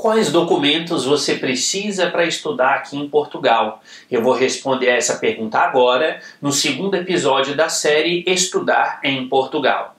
Quais documentos você precisa para estudar aqui em Portugal? Eu vou responder a essa pergunta agora, no segundo episódio da série Estudar em Portugal.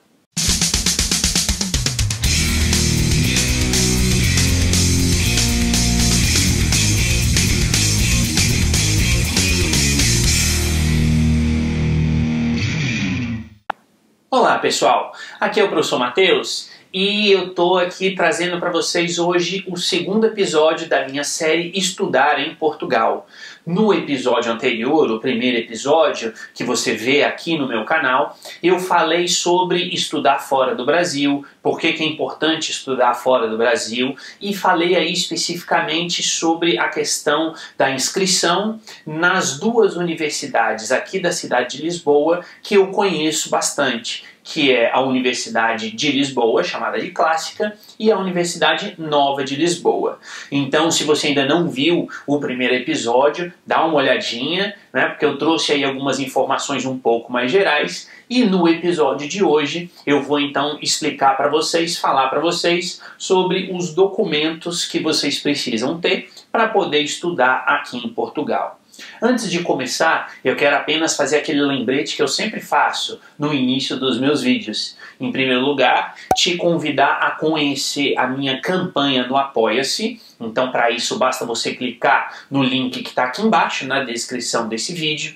Olá pessoal, aqui é o professor Matheus e eu estou aqui trazendo para vocês hoje o segundo episódio da minha série Estudar em Portugal. No episódio anterior, o primeiro episódio que você vê aqui no meu canal, eu falei sobre estudar fora do Brasil, por que é importante estudar fora do Brasil e falei aí especificamente sobre a questão da inscrição nas duas universidades aqui da cidade de Lisboa que eu conheço bastante, que é a Universidade de Lisboa, chamada de Clássica, e a Universidade Nova de Lisboa. Então, se você ainda não viu o primeiro episódio, dá uma olhadinha, né, porque eu trouxe aí algumas informações um pouco mais gerais, e no episódio de hoje eu vou então explicar para vocês, falar para vocês sobre os documentos que vocês precisam ter para poder estudar aqui em Portugal. Antes de começar, eu quero apenas fazer aquele lembrete que eu sempre faço no início dos meus vídeos. Em primeiro lugar, te convidar a conhecer a minha campanha no Apoia-se. Então, para isso, basta você clicar no link que está aqui embaixo, na descrição desse vídeo.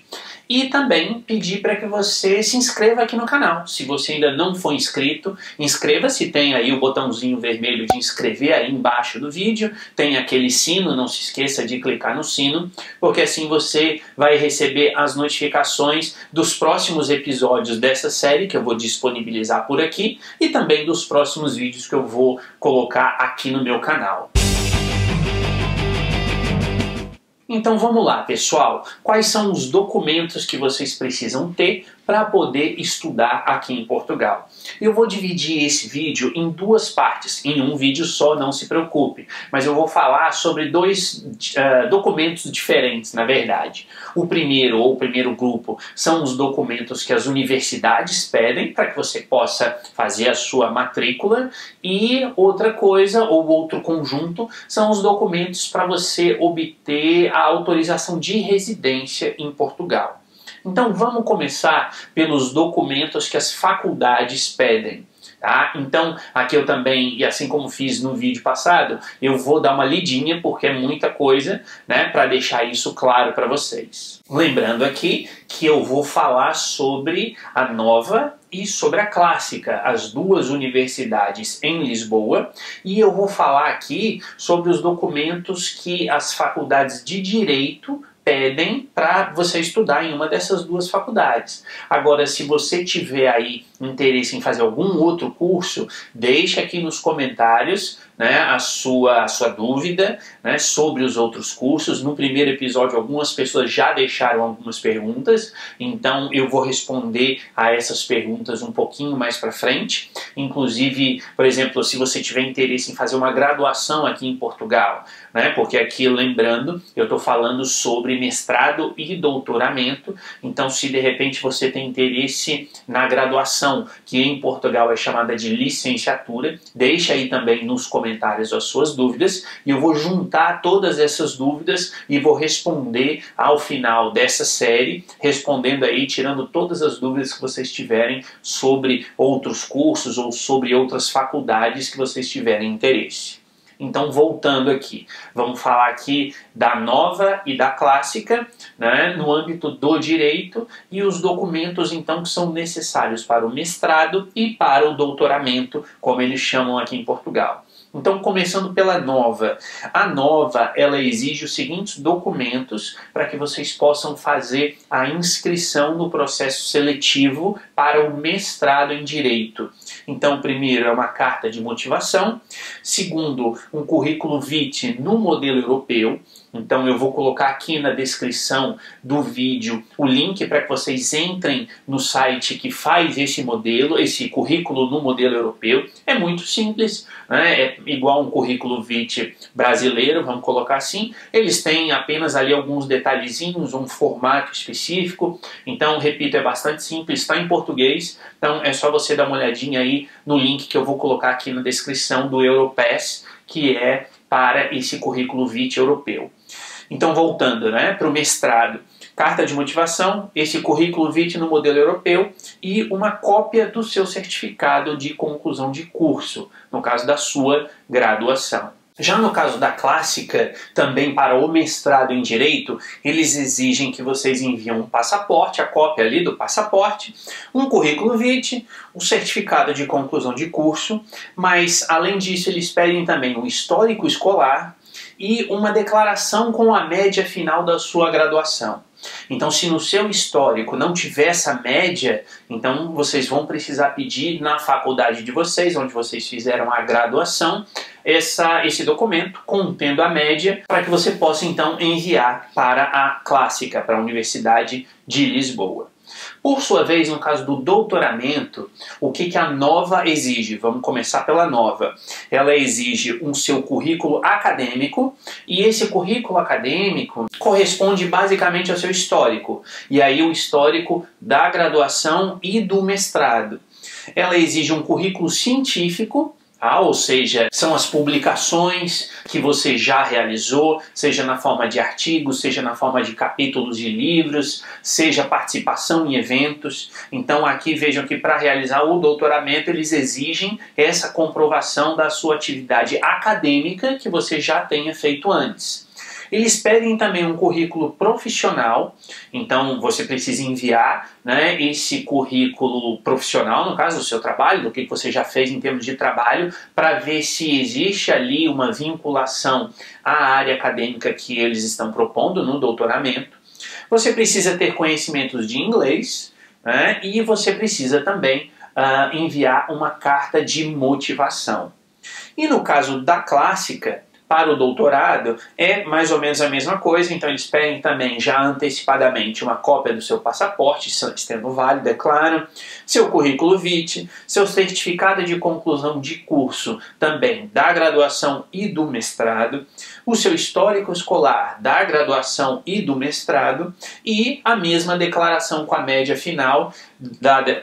E também pedir para que você se inscreva aqui no canal. Se você ainda não for inscrito, inscreva-se. Tem aí o botãozinho vermelho de inscrever aí embaixo do vídeo. Tem aquele sino, não se esqueça de clicar no sino, porque assim você vai receber as notificações dos próximos episódios dessa série que eu vou disponibilizar por aqui e também dos próximos vídeos que eu vou colocar aqui no meu canal. Então vamos lá, pessoal. Quais são os documentos que vocês precisam ter para poder estudar aqui em Portugal? Eu vou dividir esse vídeo em duas partes. Em um vídeo só, não se preocupe. Mas eu vou falar sobre dois documentos diferentes, na verdade. O primeiro grupo são os documentos que as universidades pedem para que você possa fazer a sua matrícula. E outra coisa, ou outro conjunto, são os documentos para você obter a autorização de residência em Portugal. Então vamos começar pelos documentos que as faculdades pedem. Tá? Então aqui eu também, e assim como fiz no vídeo passado, eu vou dar uma lidinha porque é muita coisa, né, para deixar isso claro para vocês. Lembrando aqui que eu vou falar sobre a Nova e sobre a Clássica, as duas universidades em Lisboa, e eu vou falar aqui sobre os documentos que as faculdades de Direito pedem para você estudar em uma dessas duas faculdades. Agora, se você tiver aí interesse em fazer algum outro curso, deixe aqui nos comentários, né, a sua dúvida, né, sobre os outros cursos. No primeiro episódio, algumas pessoas já deixaram algumas perguntas, então eu vou responder a essas perguntas um pouquinho mais para frente. Inclusive, por exemplo, se você tiver interesse em fazer uma graduação aqui em Portugal, né, porque aqui, lembrando, eu estou falando sobre mestrado e doutoramento, então se de repente você tem interesse na graduação, que em Portugal é chamada de licenciatura, deixa aí também nos comentários as suas dúvidas e eu vou juntar todas essas dúvidas e vou responder ao final dessa série, respondendo aí, tirando todas as dúvidas que vocês tiverem sobre outros cursos ou sobre outras faculdades que vocês tiverem interesse. Então, voltando aqui, vamos falar aqui da Nova e da Clássica, né, no âmbito do direito, e os documentos, então, que são necessários para o mestrado e para o doutoramento, como eles chamam aqui em Portugal. Então, começando pela Nova. A Nova, ela exige os seguintes documentos para que vocês possam fazer a inscrição no processo seletivo para o mestrado em Direito. Então, primeiro é uma carta de motivação. Segundo, um currículo vitae no modelo europeu. Então eu vou colocar aqui na descrição do vídeo o link para que vocês entrem no site que faz esse modelo, esse currículo no modelo europeu. É muito simples, né? É igual um currículo vitae brasileiro, vamos colocar assim. Eles têm apenas ali alguns detalhezinhos, um formato específico. Então, repito, é bastante simples, está em português português, então é só você dar uma olhadinha aí no link que eu vou colocar aqui na descrição do Europass, que é para esse currículo vitae europeu. Então, voltando, né, para o mestrado, carta de motivação, esse currículo vitae no modelo europeu e uma cópia do seu certificado de conclusão de curso, no caso da sua graduação. Já no caso da clássica, também para o mestrado em Direito, eles exigem que vocês enviem um passaporte, a cópia ali do passaporte, um currículo vitae, um certificado de conclusão de curso, mas além disso eles pedem também um histórico escolar e uma declaração com a média final da sua graduação. Então, se no seu histórico não tiver essa média, então vocês vão precisar pedir na faculdade de vocês, onde vocês fizeram a graduação, esse documento contendo a média, para que você possa então enviar para a clássica, para a Universidade de Lisboa. Por sua vez, no caso do doutoramento, o que a nova exige? Vamos começar pela nova. Ela exige um seu currículo acadêmico, e esse currículo acadêmico corresponde basicamente ao seu histórico. E aí o histórico da graduação e do mestrado. Ela exige um currículo científico, ou seja, são as publicações que você já realizou, seja na forma de artigos, seja na forma de capítulos de livros, seja participação em eventos. Então aqui vejam que para realizar o doutoramento eles exigem essa comprovação da sua atividade acadêmica que você já tenha feito antes. Eles pedem também um currículo profissional, então você precisa enviar, né, esse currículo profissional, no caso do seu trabalho, do que você já fez em termos de trabalho, para ver se existe ali uma vinculação à área acadêmica que eles estão propondo no doutoramento. Você precisa ter conhecimentos de inglês, né, e você precisa também enviar uma carta de motivação. E no caso da clássica, para o doutorado, é mais ou menos a mesma coisa, então eles pedem também já antecipadamente uma cópia do seu passaporte, estando válido, é claro, seu currículo vitae, seu certificado de conclusão de curso também da graduação e do mestrado, o seu histórico escolar da graduação e do mestrado e a mesma declaração com a média final,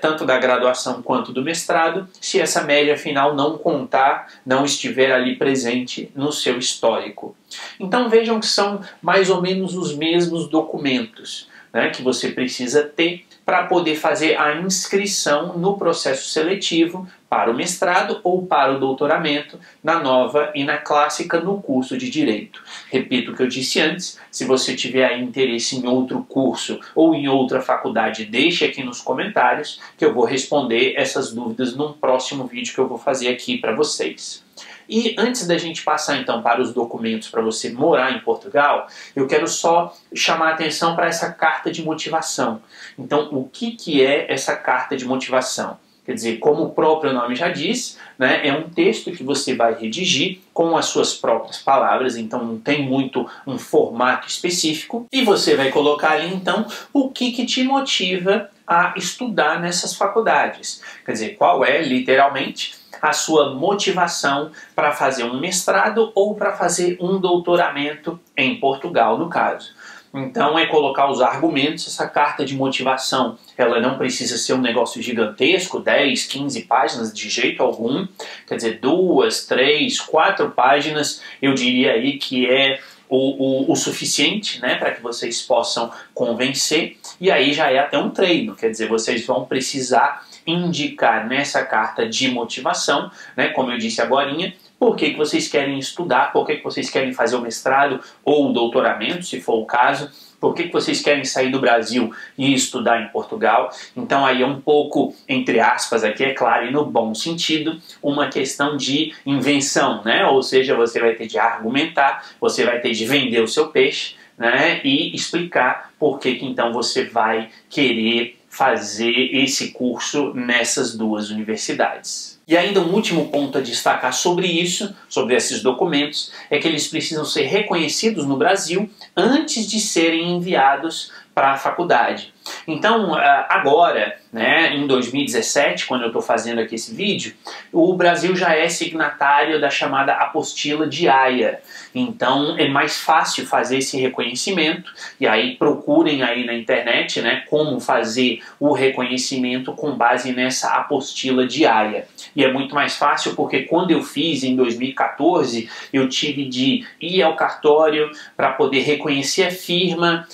tanto da graduação quanto do mestrado, se essa média final não contar, não estiver ali presente no seu histórico. Então vejam que são mais ou menos os mesmos documentos, né, que você precisa ter para poder fazer a inscrição no processo seletivo para o mestrado ou para o doutoramento na nova e na clássica no curso de Direito. Repito o que eu disse antes, se você tiver interesse em outro curso ou em outra faculdade, deixe aqui nos comentários que eu vou responder essas dúvidas num próximo vídeo que eu vou fazer aqui para vocês. E antes da gente passar então para os documentos para você morar em Portugal, eu quero só chamar a atenção para essa carta de motivação. Então, o que é essa carta de motivação? Quer dizer, como o próprio nome já diz, né, é um texto que você vai redigir com as suas próprias palavras, então não tem muito um formato específico, e você vai colocar ali então o que te motiva a estudar nessas faculdades. Quer dizer, qual é, literalmente, a sua motivação para fazer um mestrado ou para fazer um doutoramento em Portugal, no caso. Então é colocar os argumentos, essa carta de motivação, ela não precisa ser um negócio gigantesco, 10, 15 páginas de jeito algum, quer dizer, 2, 3, 4 páginas, eu diria aí que é o suficiente, né, para que vocês possam convencer, e aí já é até um treino, quer dizer, vocês vão precisar indicar nessa carta de motivação, né, como eu disse agorinha, por que vocês querem estudar, por que vocês querem fazer o mestrado ou o doutoramento, se for o caso, por que vocês querem sair do Brasil e estudar em Portugal. Então aí é um pouco, entre aspas, aqui é claro, e no bom sentido, uma questão de invenção, né? Ou seja, você vai ter de argumentar, você vai ter de vender o seu peixe, né? E explicar por que então você vai querer fazer esse curso nessas duas universidades. E ainda um último ponto a destacar sobre isso, sobre esses documentos, é que eles precisam ser reconhecidos no Brasil antes de serem enviados para a faculdade. Então, agora, né, em 2017, quando eu estou fazendo aqui esse vídeo, o Brasil já é signatário da chamada Apostila de Haia. Então, é mais fácil fazer esse reconhecimento, e aí procurem aí na internet, né, como fazer o reconhecimento com base nessa Apostila de Haia. E é muito mais fácil porque quando eu fiz em 2014, eu tive de ir ao cartório para poder reconhecer a firma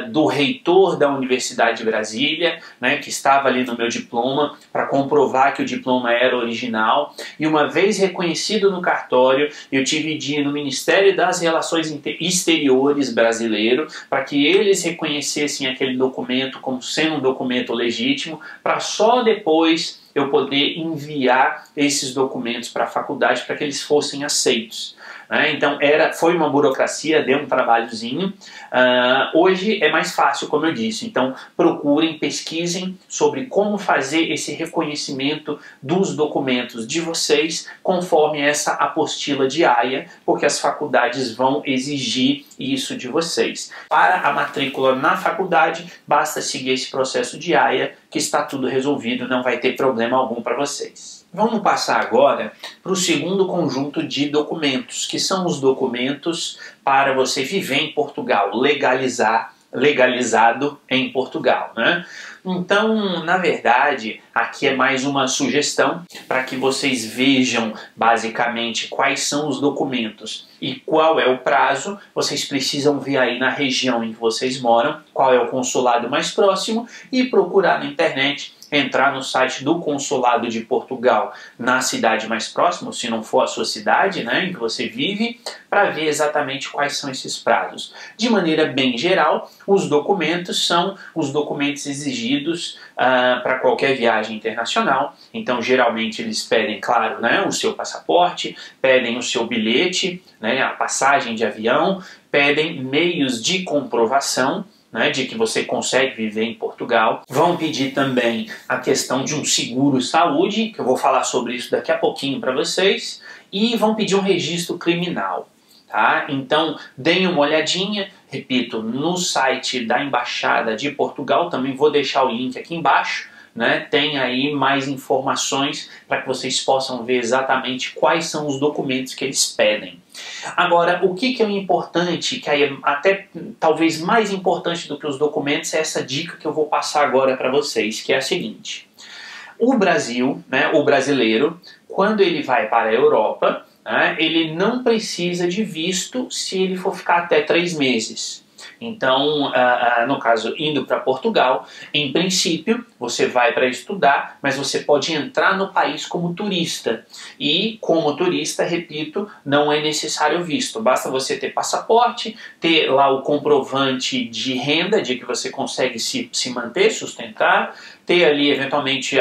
do reitor da Universidade de Brasília, né, que estava ali no meu diploma, para comprovar que o diploma era original. E uma vez reconhecido no cartório, eu tive de ir no Ministério das Relações Exteriores brasileiro, para que eles reconhecessem aquele documento como sendo um documento legítimo, para só depois eu poder enviar esses documentos para a faculdade para que eles fossem aceitos. Então foi uma burocracia, deu um trabalhozinho. Hoje é mais fácil, como eu disse. Então procurem, pesquisem sobre como fazer esse reconhecimento dos documentos de vocês conforme essa apostila de Haia, porque as faculdades vão exigir isso de vocês. Para a matrícula na faculdade, basta seguir esse processo de Haia, que está tudo resolvido, não vai ter problema algum para vocês. Vamos passar agora para o segundo conjunto de documentos, que são os documentos para você viver em Portugal, legalizado em Portugal, né? Então, na verdade, aqui é mais uma sugestão para que vocês vejam basicamente quais são os documentos e qual é o prazo. Vocês precisam ver aí na região em que vocês moram qual é o consulado mais próximo e procurar na internet, entrar no site do Consulado de Portugal na cidade mais próxima, se não for a sua cidade, né, em que você vive, para ver exatamente quais são esses prazos. De maneira bem geral, os documentos são os documentos exigidos para qualquer viagem internacional. Então, geralmente, eles pedem, claro, né, o seu passaporte, pedem o seu bilhete, né, a passagem de avião, pedem meios de comprovação, né, de que você consegue viver em Portugal. Vão pedir também a questão de um seguro-saúde, que eu vou falar sobre isso daqui a pouquinho para vocês, e vão pedir um registro criminal. Tá? Então, deem uma olhadinha, repito, no site da Embaixada de Portugal, também vou deixar o link aqui embaixo, né? Tem aí mais informações para que vocês possam ver exatamente quais são os documentos que eles pedem. Agora, o que é importante, que aí é até talvez mais importante do que os documentos, é essa dica que eu vou passar agora para vocês, que é a seguinte. O Brasil, né, o brasileiro, quando ele vai para a Europa, né, ele não precisa de visto se ele for ficar até 3 meses. Então, no caso, indo para Portugal, em princípio, você vai para estudar, mas você pode entrar no país como turista. E, como turista, repito, não é necessário visto. Basta você ter passaporte, ter lá o comprovante de renda, de que você consegue se manter, sustentar, ter ali, eventualmente,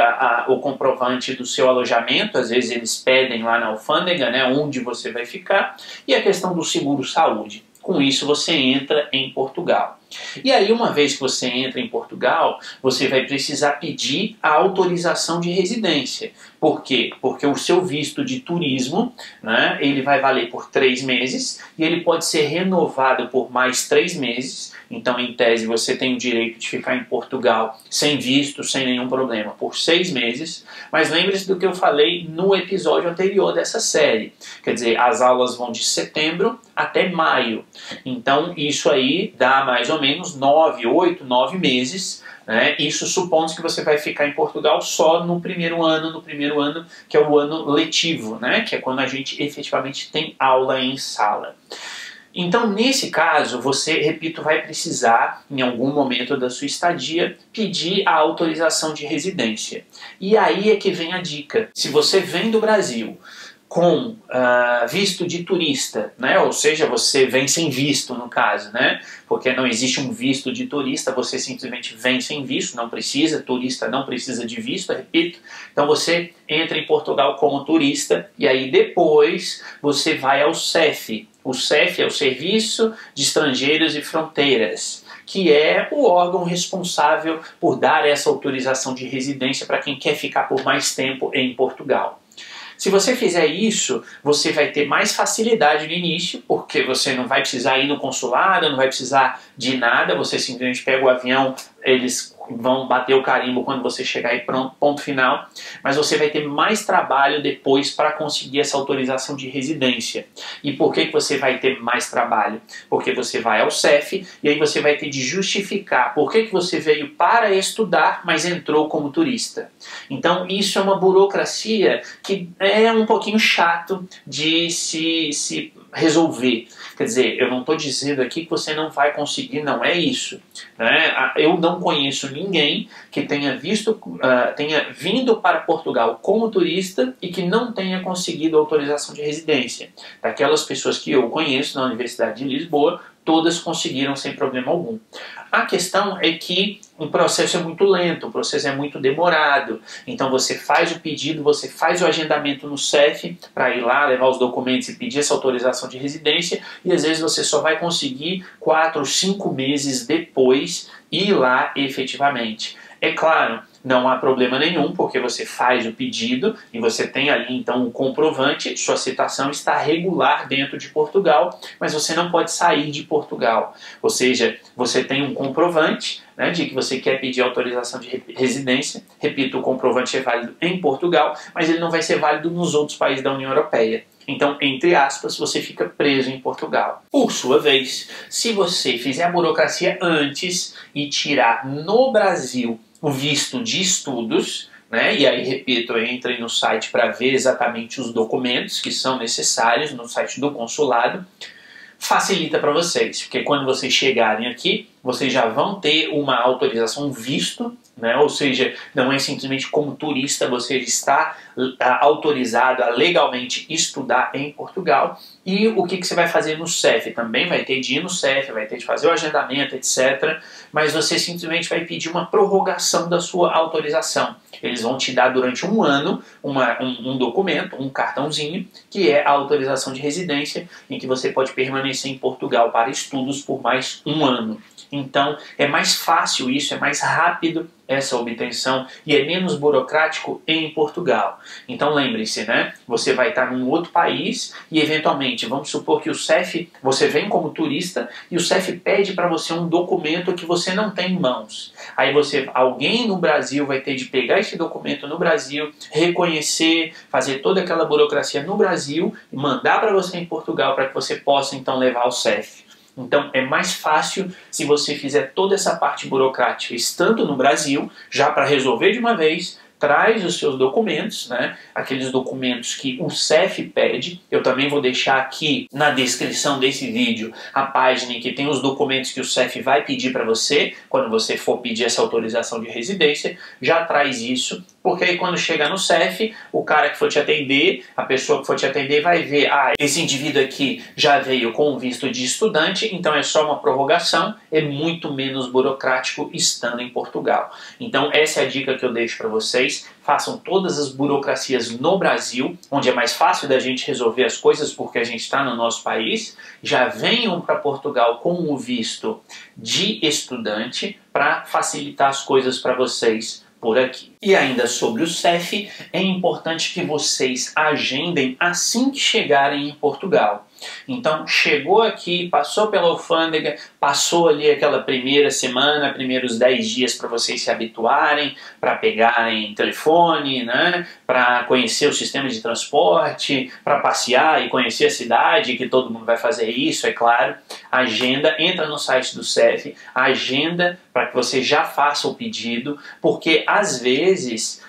o comprovante do seu alojamento. Às vezes eles pedem lá na alfândega, né, onde você vai ficar, e a questão do seguro-saúde. Com isso você entra em Portugal. E aí, uma vez que você entra em Portugal, você vai precisar pedir a autorização de residência. Por quê? Porque o seu visto de turismo, né, ele vai valer por 3 meses e ele pode ser renovado por mais 3 meses. Então, em tese, você tem o direito de ficar em Portugal sem visto, sem nenhum problema, por 6 meses. Mas lembre-se do que eu falei no episódio anterior dessa série. Quer dizer, as aulas vão de setembro até maio. Então, isso aí dá mais ou menos 8, 9 meses. Né? Isso supondo que você vai ficar em Portugal só no primeiro ano, que é o ano letivo, né? Que é quando a gente efetivamente tem aula em sala. Então, nesse caso, você, repito, vai precisar, em algum momento da sua estadia, pedir a autorização de residência. E aí é que vem a dica. Se você vem do Brasil com visto de turista, né? Ou seja, você vem sem visto, no caso, né? Porque não existe um visto de turista, você simplesmente vem sem visto, não precisa, turista não precisa de visto, repito. Então você entra em Portugal como turista e aí depois você vai ao SEF. O SEF é o Serviço de Estrangeiros e Fronteiras, que é o órgão responsável por dar essa autorização de residência para quem quer ficar por mais tempo em Portugal. Se você fizer isso, você vai ter mais facilidade no início, porque você não vai precisar ir no consulado, não vai precisar de nada, você simplesmente pega o avião, eles vão bater o carimbo quando você chegar e pronto, ponto final. Mas você vai ter mais trabalho depois para conseguir essa autorização de residência. E por que você vai ter mais trabalho? Porque você vai ao CEF e aí você vai ter de justificar por que você veio para estudar, mas entrou como turista. Então isso é uma burocracia que é um pouquinho chato de se resolver. Quer dizer, eu não estou dizendo aqui que você não vai conseguir, não é isso. Né? Eu não conheço ninguém que tenha vindo para Portugal como turista e que não tenha conseguido autorização de residência. Daquelas pessoas que eu conheço na Universidade de Lisboa, todas conseguiram sem problema algum. A questão é que o processo é muito lento, o processo é muito demorado. Então você faz o pedido, você faz o agendamento no CEF para ir lá, levar os documentos e pedir essa autorização de residência, e às vezes você só vai conseguir 4, 5 meses depois ir lá efetivamente. É claro, não há problema nenhum, porque você faz o pedido e você tem ali então um comprovante, sua citação está regular dentro de Portugal, mas você não pode sair de Portugal. Ou seja, você tem um comprovante, né, de que você quer pedir autorização de residência. Repito, o comprovante é válido em Portugal, mas ele não vai ser válido nos outros países da União Europeia. Então, entre aspas, você fica preso em Portugal. Por sua vez, se você fizer a burocracia antes e tirar no Brasil o visto de estudos, né? E aí, repito, entre no site para ver exatamente os documentos que são necessários no site do consulado, facilita para vocês, porque quando vocês chegarem aqui, vocês já vão ter uma autorização, um visto, né? Ou seja, não é simplesmente como turista, você está autorizado a legalmente estudar em Portugal. E o que você vai fazer no CEF? Também vai ter de ir no CEF, vai ter de fazer o agendamento, etc. Mas você simplesmente vai pedir uma prorrogação da sua autorização. Eles vão te dar durante um ano um documento, um cartãozinho, que é a autorização de residência, em que você pode permanecer em Portugal para estudos por mais um ano. Então é mais fácil isso, é mais rápido essa obtenção e é menos burocrático em Portugal. Então lembre-se, né? Você vai estar num outro país e eventualmente, vamos supor que o CEF, você vem como turista e o CEF pede para você um documento que você não tem em mãos. Aí alguém no Brasil vai ter de pegar esse documento no Brasil, reconhecer, fazer toda aquela burocracia no Brasil e mandar para você em Portugal para que você possa então levar ao CEF. Então é mais fácil se você fizer toda essa parte burocrática estando no Brasil, já para resolver de uma vez. Traz os seus documentos, né? Aqueles documentos que o CEF pede. Eu também vou deixar aqui na descrição desse vídeo a página em que tem os documentos que o CEF vai pedir para você quando você for pedir essa autorização de residência. Já traz isso, porque aí quando chegar no CEF, o cara que for te atender, a pessoa que for te atender vai ver, esse indivíduo aqui já veio com visto de estudante, então é só uma prorrogação, é muito menos burocrático estando em Portugal. Então essa é a dica que eu deixo para vocês. Façam todas as burocracias no Brasil, onde é mais fácil da gente resolver as coisas porque a gente está no nosso país. Já venham para Portugal com o visto de estudante para facilitar as coisas para vocês por aqui. E ainda sobre o CEF, é importante que vocês agendem assim que chegarem em Portugal. Então, chegou aqui, passou pela alfândega, passou ali aquela primeira semana, primeiros 10 dias para vocês se habituarem, para pegarem telefone, né? Para conhecer o sistema de transporte, para passear e conhecer a cidade, que todo mundo vai fazer isso, é claro. Agenda, entra no site do CEF, agenda para que você já faça o pedido, porque às vezes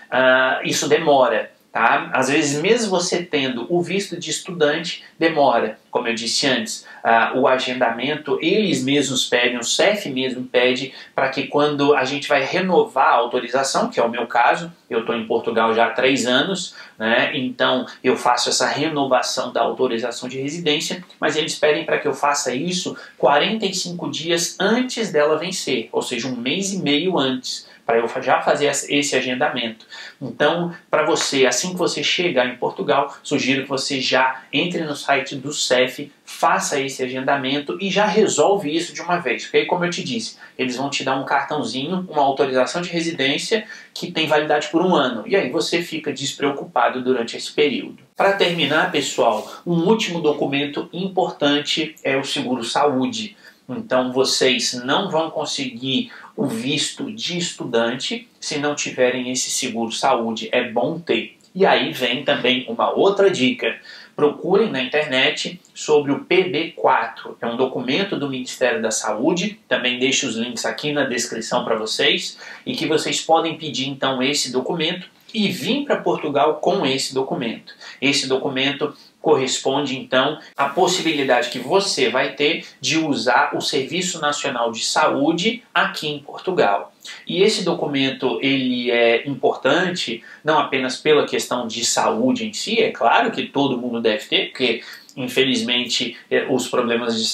isso demora. Tá? Às vezes, mesmo você tendo o visto de estudante, demora. Como eu disse antes, o agendamento, eles mesmos pedem, o CEF mesmo pede, para que quando a gente vai renovar a autorização, que é o meu caso, eu estou em Portugal já há 3 anos, né? Então eu faço essa renovação da autorização de residência, mas eles pedem para que eu faça isso 45 dias antes dela vencer, ou seja, 1 mês e meio antes, para eu já fazer esse agendamento. Então, para você, assim que você chegar em Portugal, sugiro que você já entre no site do CEF, faça esse agendamento e já resolve isso de uma vez. Porque aí, como eu te disse, eles vão te dar um cartãozinho, uma autorização de residência que tem validade por 1 ano. E aí você fica despreocupado durante esse período. Para terminar, pessoal, um último documento importante é o seguro-saúde. Então vocês não vão conseguir o visto de estudante se não tiverem esse seguro-saúde. É bom ter. E aí vem também uma outra dica. Procurem na internet sobre o PB4. É um documento do Ministério da Saúde. Também deixo os links aqui na descrição para vocês. E que vocês podem pedir então esse documento e vir para Portugal com esse documento. Esse documento corresponde então à possibilidade que você vai ter de usar o Serviço Nacional de Saúde aqui em Portugal. E esse documento ele é importante não apenas pela questão de saúde em si, é claro que todo mundo deve ter, porque infelizmente os problemas de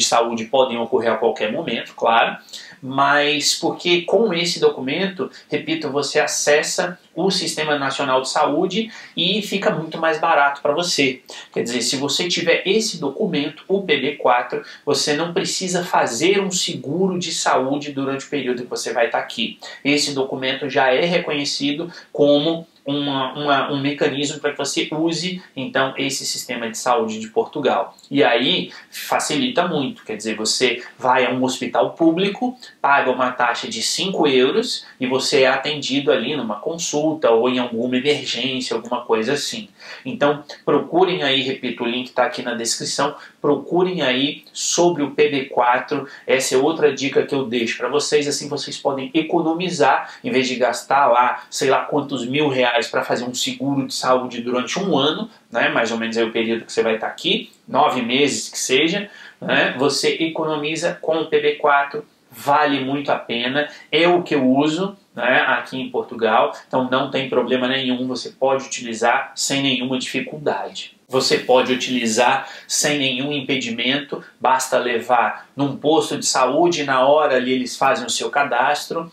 saúde podem ocorrer a qualquer momento, claro, mas porque com esse documento, repito, você acessa o Sistema Nacional de Saúde e fica muito mais barato para você. Quer dizer, se você tiver esse documento, o PB4, você não precisa fazer um seguro de saúde durante o período que você vai estar aqui. Esse documento já é reconhecido como um mecanismo para que você use então esse sistema de saúde de Portugal. E aí facilita muito, quer dizer, você vai a um hospital público, paga uma taxa de 5 euros e você é atendido ali numa consulta ou em alguma emergência, alguma coisa assim. Então procurem aí, repito, o link está aqui na descrição, procurem aí sobre o PB4, essa é outra dica que eu deixo para vocês, assim vocês podem economizar, em vez de gastar lá, sei lá quantos R$1.000 para fazer um seguro de saúde durante um ano, né, mais ou menos é o período que você vai estar aqui, 9 meses que seja, né, você economiza com o PB4, vale muito a pena, é o que eu uso, né, aqui em Portugal, então não tem problema nenhum, você pode utilizar sem nenhuma dificuldade. Você pode utilizar sem nenhum impedimento, basta levar num posto de saúde, na hora ali eles fazem o seu cadastro,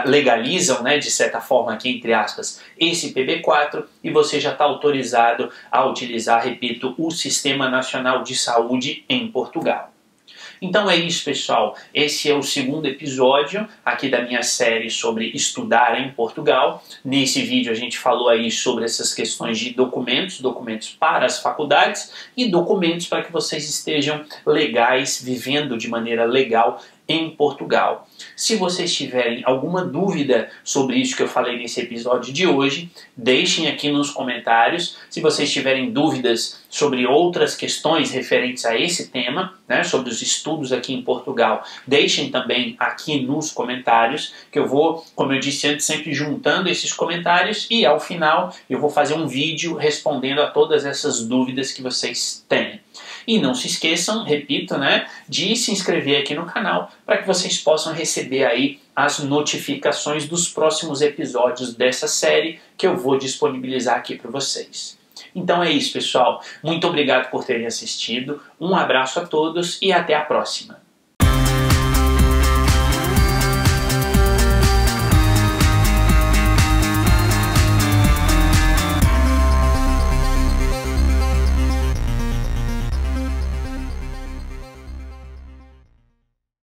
legalizam, né, de certa forma aqui entre aspas, esse PB4 e você já está autorizado a utilizar, repito, o Sistema Nacional de Saúde em Portugal. Então é isso, pessoal. Esse é o segundo episódio aqui da minha série sobre estudar em Portugal. Nesse vídeo a gente falou aí sobre essas questões de documentos para as faculdades e documentos para que vocês estejam legais, vivendo de maneira legal em Portugal. Se vocês tiverem alguma dúvida sobre isso que eu falei nesse episódio de hoje, deixem aqui nos comentários. Se vocês tiverem dúvidas sobre outras questões referentes a esse tema, né, sobre os estudos aqui em Portugal, deixem também aqui nos comentários, que eu vou, como eu disse antes, sempre juntando esses comentários e ao final eu vou fazer um vídeo respondendo a todas essas dúvidas que vocês têm. E não se esqueçam, repito, né, de se inscrever aqui no canal para que vocês possam receber aí as notificações dos próximos episódios dessa série que eu vou disponibilizar aqui para vocês. Então é isso, pessoal. Muito obrigado por terem assistido, um abraço a todos e até a próxima.